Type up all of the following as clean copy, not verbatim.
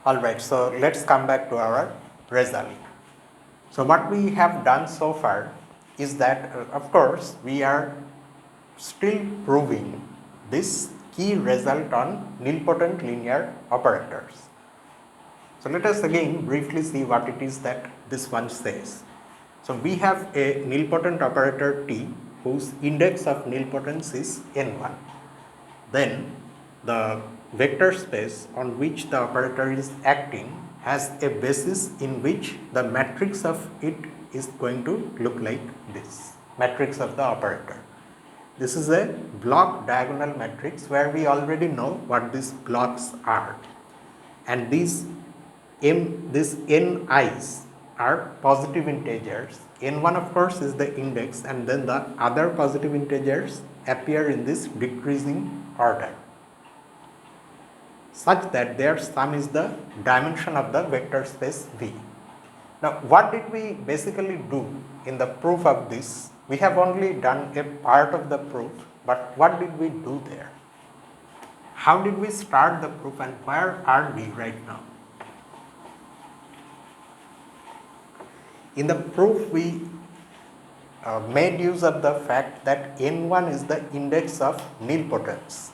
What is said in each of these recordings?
Alright, so let's come back to our result. So what we have done so far is that of course we are still proving this key result on nilpotent linear operators. So let us again briefly see what it is that this one says. So we have a nilpotent operator T whose index of nilpotence is n1. Then the vector space on which the operator is acting has a basis in which the matrix of it is going to look like this, matrix of the operator. This is a block diagonal matrix where we already know what these blocks are, and these ni's are positive integers. N1 of course is the index, and then the other positive integers appear in this decreasing order, such that their sum is the dimension of the vector space V. Now, what did we basically do in the proof of this? We have only done a part of the proof, but what did we do there? How did we start the proof, and where are we right now? In the proof, we made use of the fact that n1 is the index of nilpotence,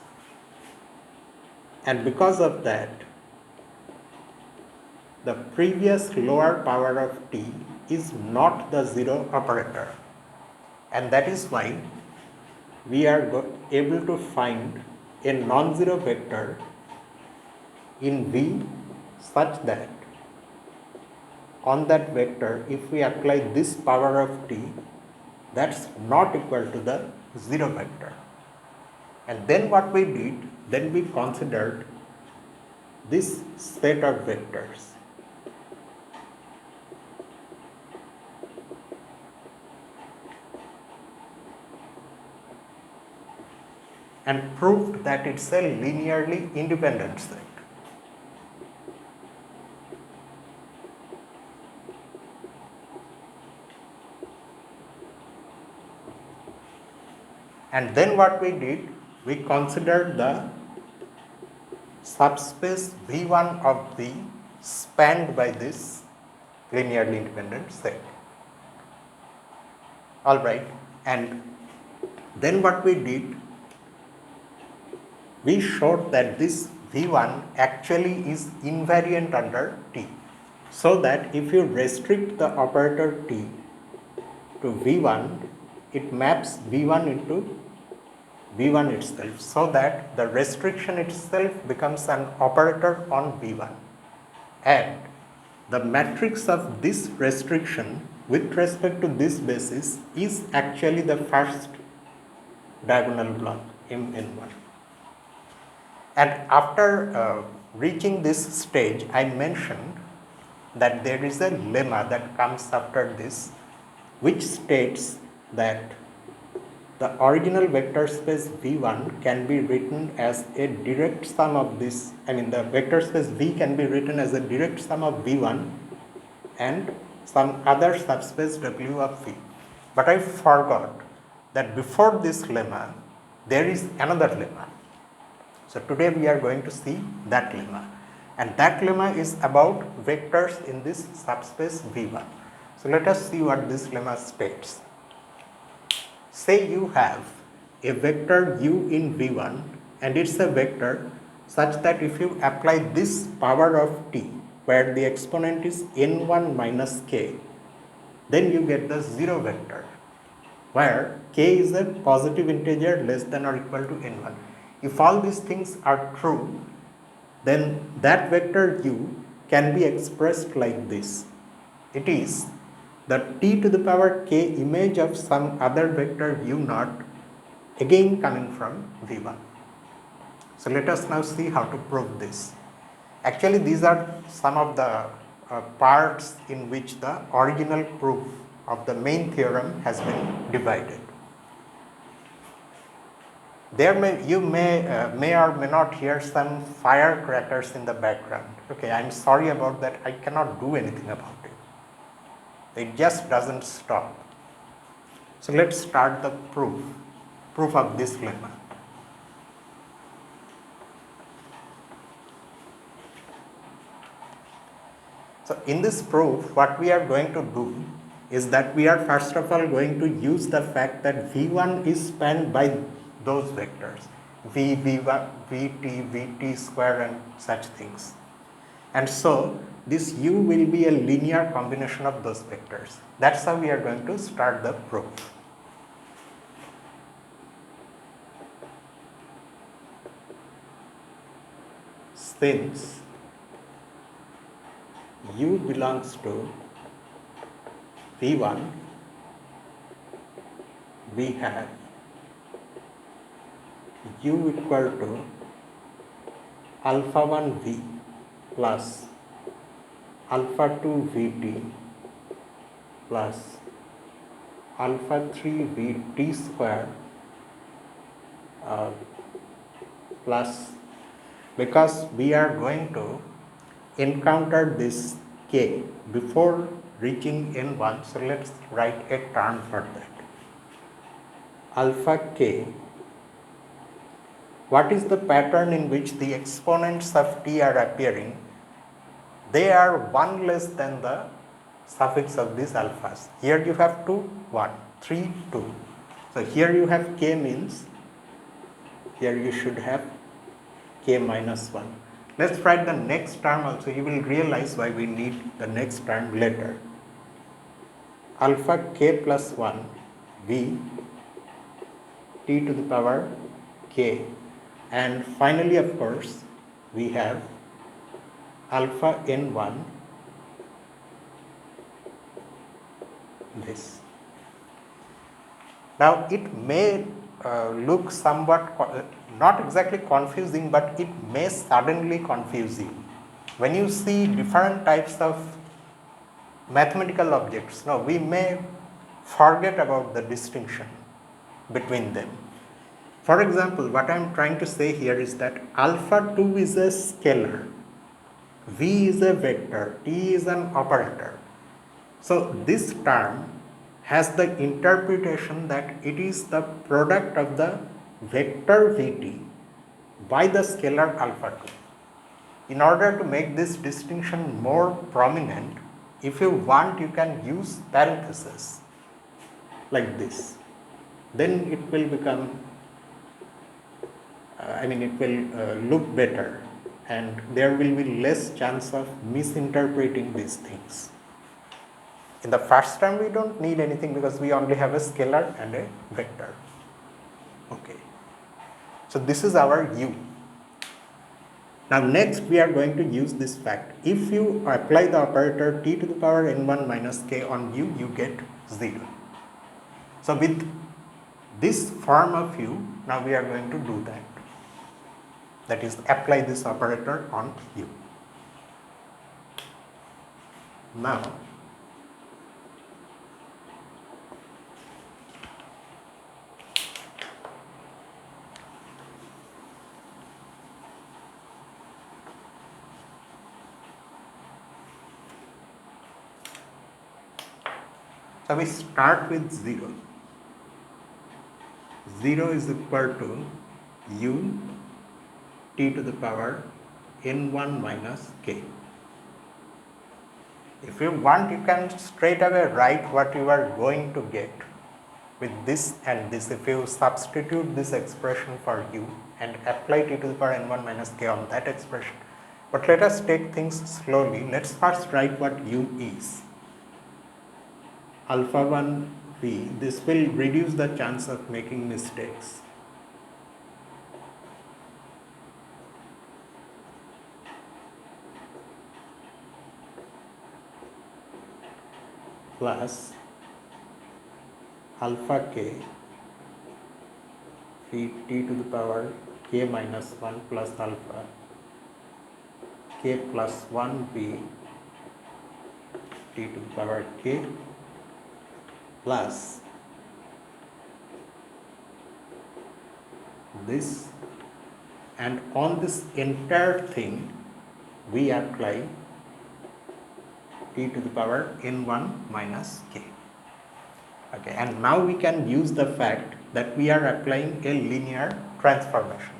and because of that, the previous lower power of t is not the zero operator, and that is why we are able to find a non-zero vector in V such that on that vector, if we apply this power of t, that's not equal to the zero vector. And then what we did, then we considered this set of vectors. And proved that it's a linearly independent set. And then what we did, we considered the subspace V1 of V spanned by this linearly independent set. Alright, and then what we did, we showed that this V1 actually is invariant under T, so that if you restrict the operator T to V1, it maps V1 into V1 itself, so that the restriction itself becomes an operator on V1, and the matrix of this restriction with respect to this basis is actually the first diagonal block Mn1. And after reaching this stage, I mentioned that there is a lemma that comes after this, which states that the original vector space V1 can be written as a direct sum of this, the vector space V can be written as a direct sum of V1 and some other subspace W of V. But I forgot that before this lemma, there is another lemma. So today we are going to see that lemma, and that lemma is about vectors in this subspace V1. So let us see what this lemma states. Say you have a vector u in V1, and it's a vector such that if you apply this power of t, where the exponent is n1 minus k, then you get the zero vector, where k is a positive integer less than or equal to n1. If all these things are true, then that vector u can be expressed like this. It is the t to the power k image of some other vector u naught, again coming from V1. So let us now see how to prove this. Actually, these are some of the parts in which the original proof of the main theorem has been divided. You may or may not hear some firecrackers in the background. Okay, I'm sorry about that. I cannot do anything about it. It just doesn't stop. So let's start the proof of this lemma. So in this proof, what we are going to do is that we are first of all going to use the fact that V1 is spanned by those vectors, V, V1, Vt, Vt square and such things. And so this U will be a linear combination of those vectors. That's how we are going to start the proof. Since U belongs to V1, we have U equal to alpha 1 V plus alpha 2 Vt plus alpha 3 Vt square plus, because we are going to encounter this k before reaching n1, so let's write a term for that. Alpha k, what is the pattern in which the exponents of t are appearing? They are 1 less than the suffix of these alphas. Here you have 2, 1, 3, 2. So here you have k means, here you should have k minus 1. Let's write the next term also. You will realize why we need the next term later. Alpha k plus 1 v t to the power k, and finally of course we have alpha n1 this. Now it may look somewhat not exactly confusing, but it may suddenly confuse you when you see different types of mathematical objects. Now we may forget about the distinction between them. For example, what I am trying to say here is that alpha 2 is a scalar, v is a vector, t is an operator. So this term has the interpretation that it is the product of the vector Vt by the scalar alpha 2. In order to make this distinction more prominent, if you want, you can use parentheses like this. Then it will become, it will look better, and there will be less chance of misinterpreting these things. In the first term, we don't need anything because we only have a scalar and a vector. Okay. So this is our U. Now next we are going to use this fact. If you apply the operator t to the power n1 minus k on U, you get 0. So with this form of U, now we are going to do that. That is, apply this operator on U. Now so we start with 0. 0 is equal to U t to the power n1 minus k. If you want, you can straight away write what you are going to get with this and this. If you substitute this expression for U and apply t to the power n1 minus k on that expression. But let us take things slowly. Let's first write what U is. Alpha 1 v, this will reduce the chance of making mistakes. Plus alpha k v t to the power k minus 1 plus alpha k plus 1 v t to the power k plus this, and on this entire thing we apply t to the power n1 minus k. Okay, and now we can use the fact that we are applying a linear transformation.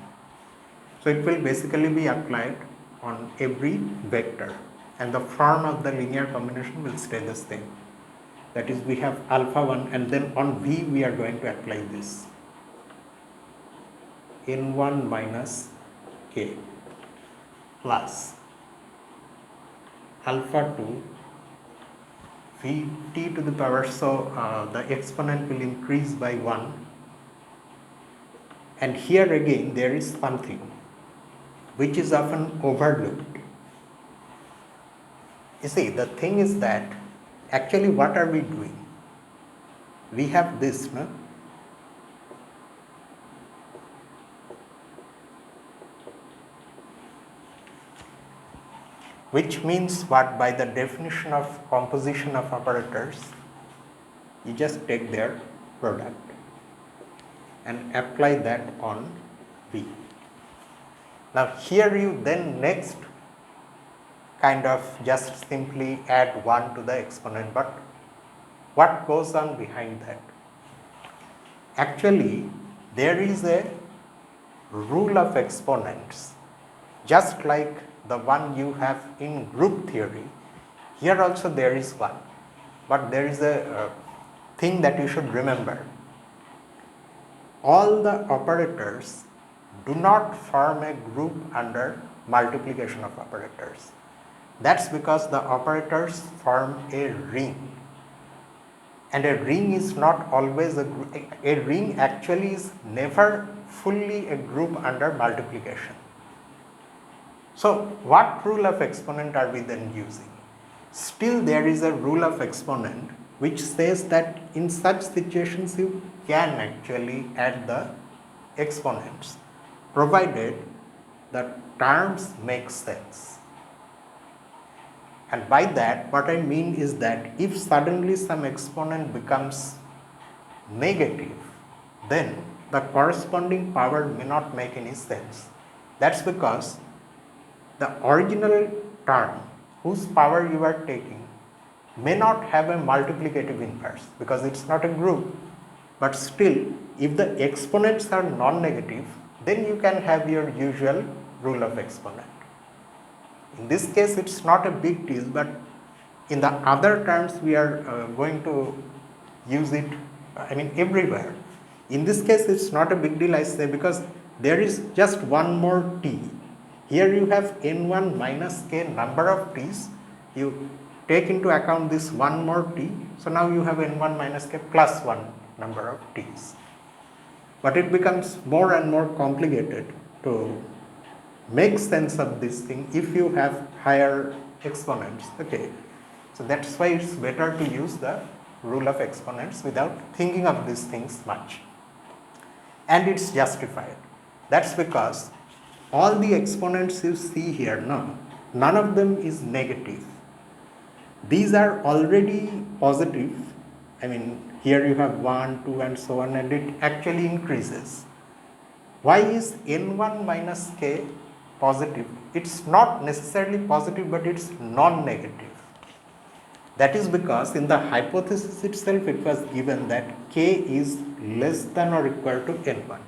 So it will basically be applied on every vector. and the form of the linear combination will stay the same. That is, we have alpha 1 and then on V we are going to apply this n1 minus k plus alpha 2 Vt to the power, so the exponent will increase by 1, and here again there is something which is often overlooked. You see, the thing is that actually what are we doing? We have this, no? Which means what? By the definition of composition of operators, you just take their product and apply that on V. Now here you then next kind of just simply add 1 to the exponent, but what goes on behind that? Actually, there is a rule of exponents, just like the one you have in group theory. Here also there is one, but there is a thing that you should remember. All the operators do not form a group under multiplication of operators. That's because the operators form a ring. And a ring is not always a group. A ring actually is never fully a group under multiplication. So what rule of exponent are we then using? Still there is a rule of exponent which says that in such situations you can actually add the exponents, provided the terms make sense. And by that, what I mean is that if suddenly some exponent becomes negative, then the corresponding power may not make any sense. That's because the original term whose power you are taking may not have a multiplicative inverse because it's not a group. But still, if the exponents are non-negative, then you can have your usual rule of exponent. In this case, it's not a big deal, but in the other terms, we are going to use it, everywhere. In this case, it's not a big deal, I say, because there is just one more t. Here you have n1 minus k number of t's. You take into account this one more t. So now you have n1 minus k plus 1 number of t's. But it becomes more and more complicated to make sense of this thing if you have higher exponents. Okay, so that's why it's better to use the rule of exponents without thinking of these things much, and it's justified. That's because all the exponents you see here, none of them is negative. These are already positive. Here you have 1, 2 and so on, and it actually increases. Why is n1 minus k positive? It's not necessarily positive, but it's non-negative. That is because in the hypothesis itself it was given that k is less than or equal to n1.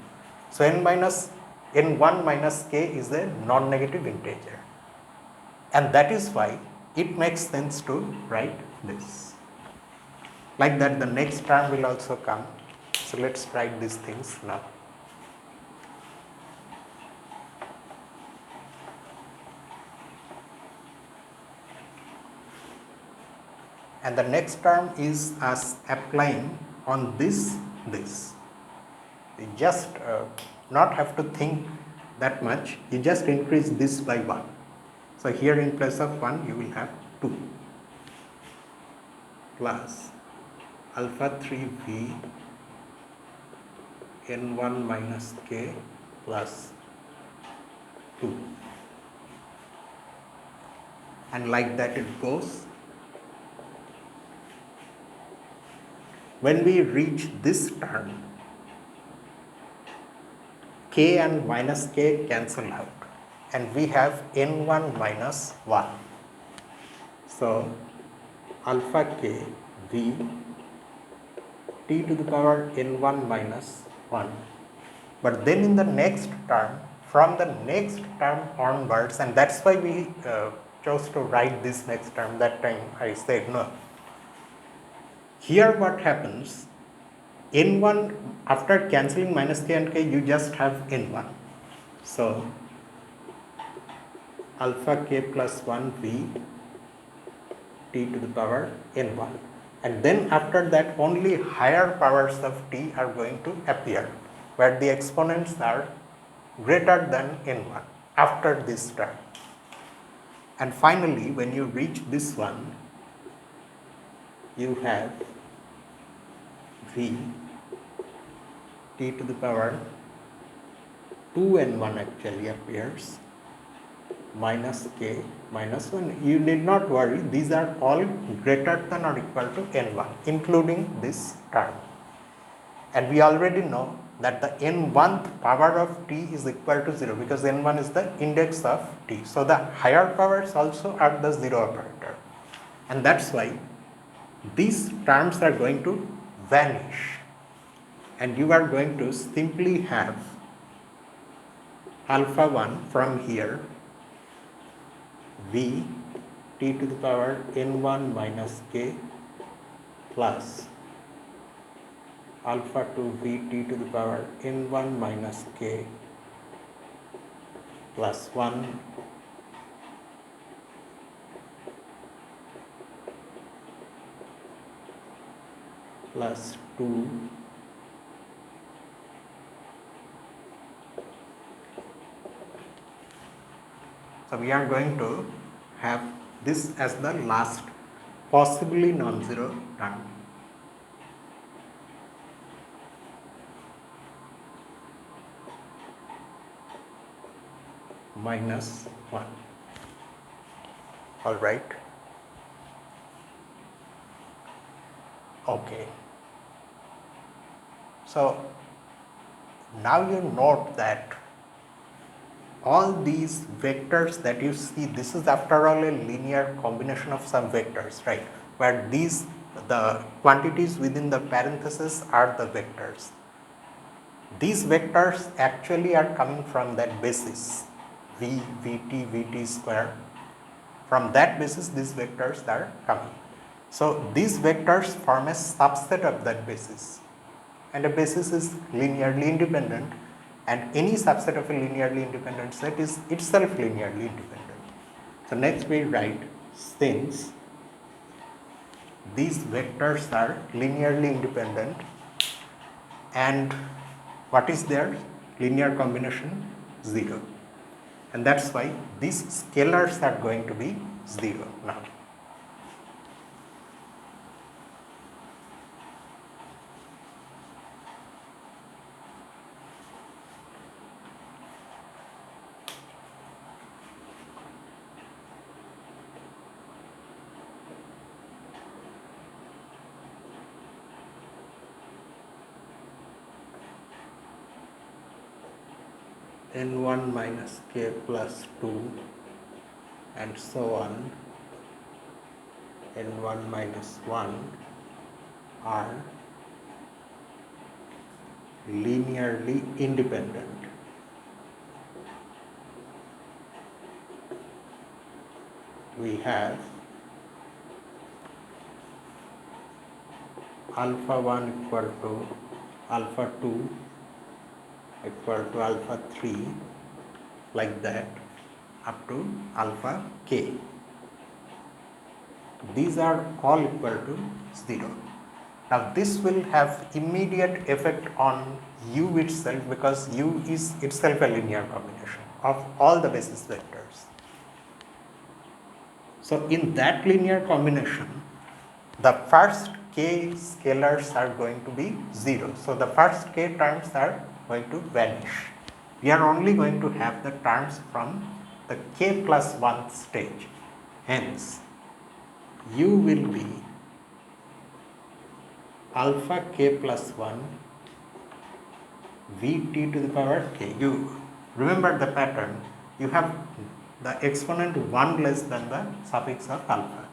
So n1 minus k is a non-negative integer, and that is why it makes sense to write this. Like that, the next term will also come. So let's write these things now. And the next term is as applying on this. You just not have to think that much. You just increase this by 1. So here in place of 1 you will have 2 plus alpha 3v n1 minus k plus 2, and like that it goes. When we reach this term, k and minus k cancel out, and we have n1 minus 1. So alpha k v t to the power n1 minus 1. But then in the next term, from the next term onwards, and that's why we chose to write this next term. That time I said no. Here what happens, n1, after cancelling minus k and k, you just have n1. So alpha k plus 1 v t to the power n1. And then after that only higher powers of t are going to appear, where the exponents are greater than n1 after this term. And finally, when you reach this one, you have v t to the power 2n1 actually appears minus k minus 1. You need not worry, these are all greater than or equal to n1, including this term. And we already know that the n1th power of t is equal to 0 because n1 is the index of t. So the higher powers also are the 0 operator. And that's why these terms are going to vanish. And you are going to simply have alpha 1 from here v t to the power n1 minus k plus alpha 2 v t to the power n1 minus k plus 1 plus 2 So we are going to have this as the last possibly non-zero term. Minus 1. All right. Okay. So now you note that all these vectors that you see, this is after all a linear combination of some vectors, right? Where these, the quantities within the parentheses are the vectors. These vectors actually are coming from that basis, v, vt, vt square. From that basis, these vectors are coming. So these vectors form a subset of that basis. And a basis is linearly independent. And any subset of a linearly independent set is itself linearly independent. So next we write, since these vectors are linearly independent and what is their linear combination? 0. And that's why these scalars are going to be 0 now. n1 minus k plus 2 and so on, n1 minus 1 are linearly independent. We have alpha 1 equal to alpha 2 equal to alpha 3 like that up to alpha k. These are all equal to 0. Now this will have immediate effect on U itself because U is itself a linear combination of all the basis vectors. So in that linear combination, the first k scalars are going to be 0. So the first k terms are going to vanish. We are only going to have the terms from the k plus 1 stage. Hence, U will be alpha k plus 1 vt to the power k. You remember the pattern. You have the exponent 1 less than the suffix of alpha.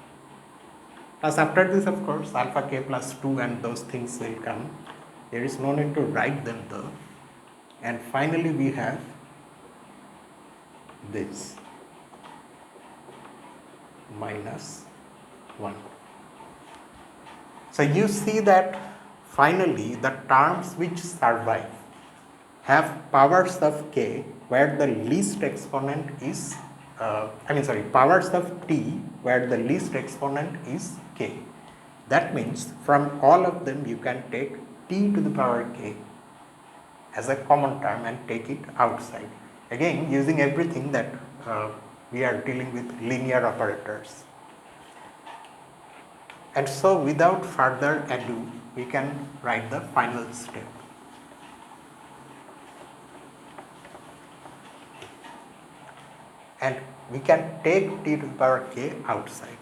Plus after this, of course, alpha k plus 2 and those things will come. There is no need to write them though. And finally we have this. minus 1. So you see that finally the terms which survive have powers of k where the least exponent is, powers of t where the least exponent is k. That means from all of them you can take t to the power k as a common term and take it outside. Again, using everything that we are dealing with linear operators. And so without further ado, we can write the final step. And we can take t to the power k outside.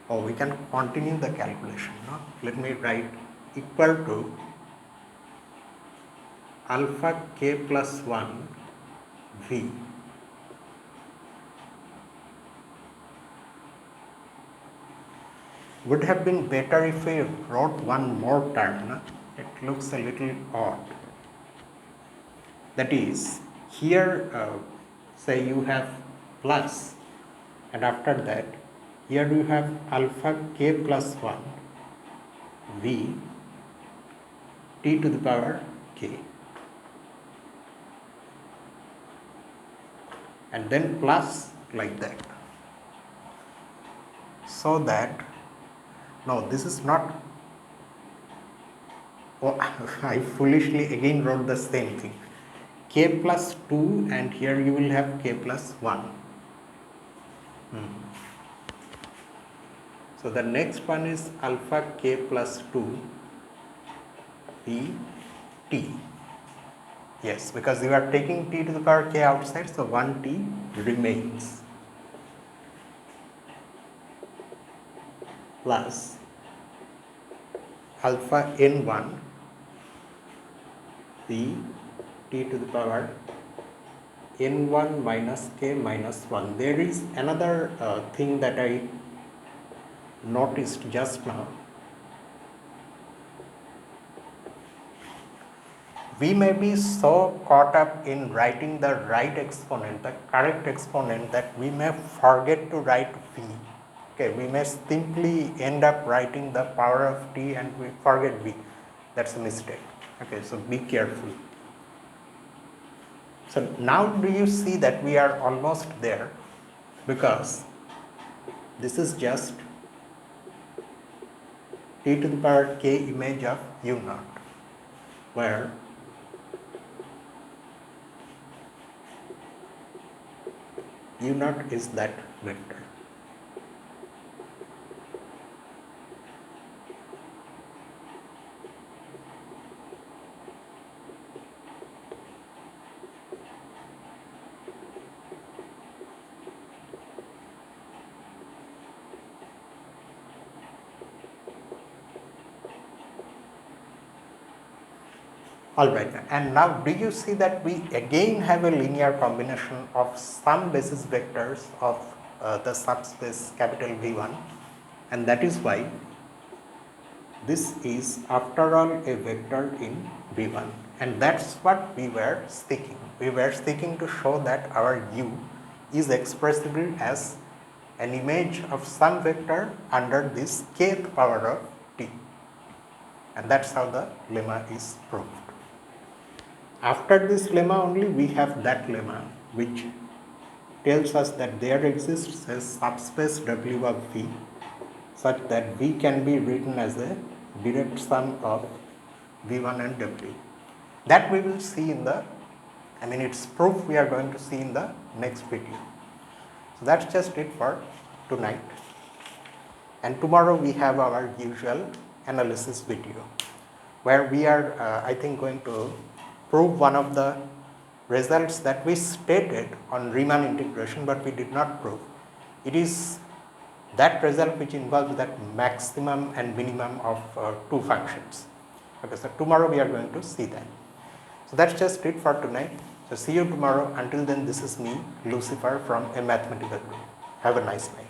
Or we can continue the calculation. No? Let me write equal to alpha k plus 1 v would have been better if we wrote one more term. No? It looks a little odd. That is, here say you have plus, and after that here you have alpha k plus 1 v t to the power k, and then plus like that. So that, no, this is not, oh, I foolishly again wrote the same thing, k plus 2, and here you will have k plus 1. So the next one is alpha k plus 2 v t. Yes, because you are taking t to the power k outside, so 1 t remains, plus alpha n1 v t to the power n1 minus k minus 1. There is another thing that I noticed just now. We may be so caught up in writing the right exponent, the correct exponent, that we may forget to write v. Okay, we may simply end up writing the power of t and we forget v. That's a mistake. Okay, so be careful. So now do you see that we are almost there, because this is just t to the power k image of u naught, where u naught is that vector. Alright, and now do you see that we again have a linear combination of some basis vectors of the subspace capital V1, and that is why this is after all a vector in V1, and that's what we were seeking. We were seeking to show that our U is expressible as an image of some vector under this kth power of t, and that's how the lemma is proved. After this lemma only we have that lemma which tells us that there exists a subspace W of V such that V can be written as a direct sum of V1 and W. That we will see in the, its proof we are going to see in the next video. So that's just it for tonight, and tomorrow we have our usual analysis video where we are I think going to prove one of the results that we stated on Riemann integration but we did not prove. It is that result which involves that maximum and minimum of two functions. Okay, so tomorrow we are going to see that. So that's just it for tonight. So see you tomorrow. Until then, this is me, Lucifer, from A Mathematical Group. Have a nice night.